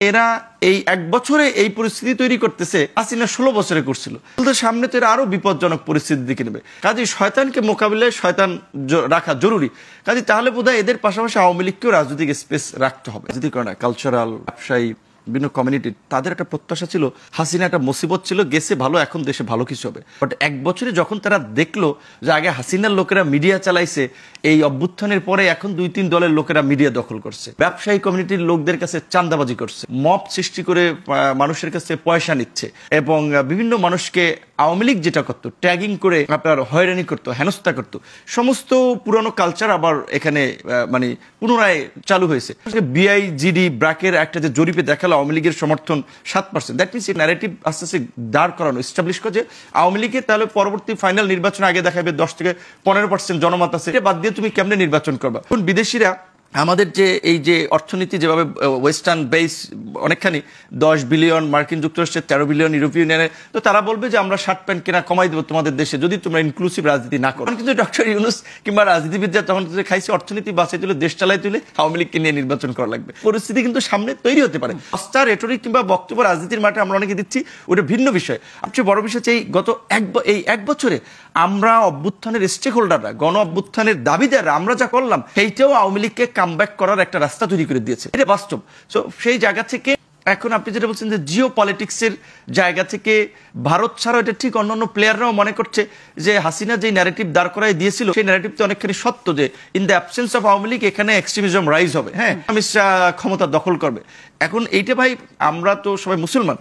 এরা এই এক বছরে এই পরিস্থিতি তৈরি করতেছে, হাসিনা 16 বছরে করছিল। সামনে তো এরা আরো বিপজ্জনক পরিস্থিতির দিকে নেবে। কাজেই শয়তানকে মোকাবিলায় শয়তান রাখা জরুরি। কাজে তাহলে বোধহয় এদের পাশাপাশি আওয়ামী লীগকেও রাজনৈতিক স্পেস রাখতে হবে। রাজনীতি করে না, কালচারাল, ব্যবসায়ী, বিভিন্ন কমিউনিটি, তাদের একটা প্রত্যাশা ছিল হাসিনা একটা মুসিবত ছিল, গেছে ভালো, এখন দেশে ভালো কিছু হবে। বাট এক বছরে যখন তারা দেখলো যে আগে হাসিনার লোকেরা মিডিয়া চালাইছে, এই অভ্যুত্থানের পরে এখন 2-3 দলের লোকেরা মিডিয়া দখল করছে, ব্যবসায়ী কমিউনিটির লোকদের কাছে চাঁদাবাজি করছে, মব সৃষ্টি করে মানুষের কাছে পয়সা নিচ্ছে, এবং বিভিন্ন মানুষকে আওয়ামী লীগ যেটা করতো ট্যাগিং করে আপনার হয়রানি করতো, হেনস্থা করতো, সমস্ত পুরনো কালচার আবার এখানে মানে পুনরায় চালু হয়েছে। বিআইজিডি ব্র্যাকের একটা যে জরিপে দেখালো আওয়ামী লীগের সমর্থন 7%। দ্যাট মিনস এই ন্যারেটিভ আস্তে আস্তে দাঁড় করানো, এস্টাবলিশ করে যে আওয়ামী লীগের তাহলে পরবর্তী ফাইনাল নির্বাচন আগে দেখাবে 10 থেকে 15% জনমত আছে, এটা বাদ দিয়ে তুমি কেমনে নির্বাচন করবা? এখন বিদেশিরা আমাদের যে এই যে অর্থনীতি যেভাবে ওয়েস্টার্ন বেস অনেকখানি 10 বিলিয়ন, মার্কিন যুক্তরাষ্ট্রের 13 বিলিয়ন, ইউরোপীয় ইউনিয়নের, তো তারা বলবে যে আমরা শার্ট প্যান্ট কেনা কমাই দেবো তোমাদের দেশে যদি তোমরা ইনক্লুসিভ রাজনীতি না করো। কিন্তু ডক্টর ইউনূস কিংবা রাজনীতিবিদরা তখন খাইছে অর্থনীতি বাঁচাই তুলে, দেশ চালাই তুলে আওয়ামী লীগকে নিয়ে নির্বাচন করা লাগবে। পরিস্থিতি কিন্তু সামনে তৈরি হতে পারে। অস্তার রেটরিক কিংবা বক্তব্য রাজনীতির মাঠে আমরা অনেকে দিচ্ছি, ওটা ভিন্ন বিষয়। সবচেয়ে বড় বিষয় হচ্ছে এই গত এক বছরে আমরা অভ্যুত্থানের স্টেক হোল্ডাররা, গণ অভ্যুত্থানের দাবিদাররা আমরা যা করলাম সেইটাও আওয়ামী লীগকে কামব্যাক করার একটা রাস্তা তৈরি করে দিয়েছে। এটা বাস্তব। সো সেই জায়গা থেকে এখন আপনি যেটা বলছেন যে জিও পলিটিক্সের জায়গা থেকে ভারত ছাড়াও এটা ঠিক অন্যান্য প্লেয়াররাও মনে করছে যে হাসিনা যে ন্যারেটিভ দাঁড় করায় দিয়েছিল সেই ন্যারেটিভ তো অনেকখানি সত্য, যে in the absence of Awami League এখানে এক্সট্রিমিজম রাইজ হবে, হ্যাঁ, ইসলামিস্টরা ক্ষমতা দখল করবে। এখন এইটা ভাই, আমরা তো সবাই মুসলমান,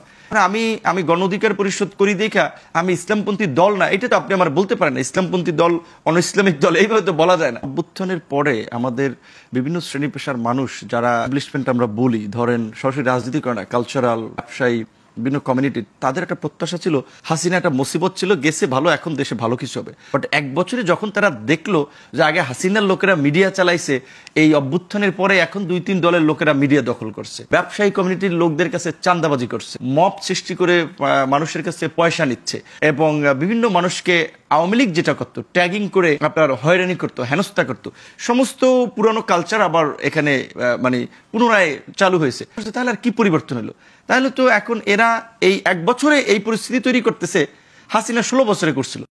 আমি গণ অধিকার পরিষদ করি দেখা আমি ইসলামপন্থী দল না, এটা তো আপনি আমার বলতে পারেন না। ইসলামপন্থী দল, অন ইসলামিক দল, এইভাবে তো বলা যায় না। অভ্যুত্থানের পরে আমাদের বিভিন্ন শ্রেণী পেশার মানুষ যারা এস্টাবলিশমেন্ট আমরা বলি, ধরেন সরাসরি রাজনীতি করে না, কালচারাল, ব্যবসায়ী, বিভিন্ন কমিউনিটি, তাদের একটা প্রত্যাশা ছিল হাসিনা একটা মুসিবত ছিল, গেছে ভালো, এখন দেশে ভালো কিছু হবে। বাট এক বছরে যখন তারা দেখলো যে আগে হাসিনার লোকেরা মিডিয়া চালাইছে, এই অভ্যুত্থানের পরে এখন 2-3 দলের লোকেরা মিডিয়া দখল করছে, ব্যবসায়ী কমিউনিটির লোকদের কাছে চাঁদাবাজি করছে, মব সৃষ্টি করে মানুষের কাছে পয়সা নিচ্ছে, এবং বিভিন্ন মানুষকে আওয়ামী লীগ যেটা করতো ট্যাগিং করে আপনার হয়রানি করতো, হেনস্থা করতো, সমস্ত পুরনো কালচার আবার এখানে মানে পুনরায় চালু হয়েছে। তাহলে আর কি পরিবর্তন হলো? তাহলে তো এখন এরা এই এক বছরে এই পরিস্থিতি তৈরি করতেছে, হাসিনা 16 বছরে করছিল।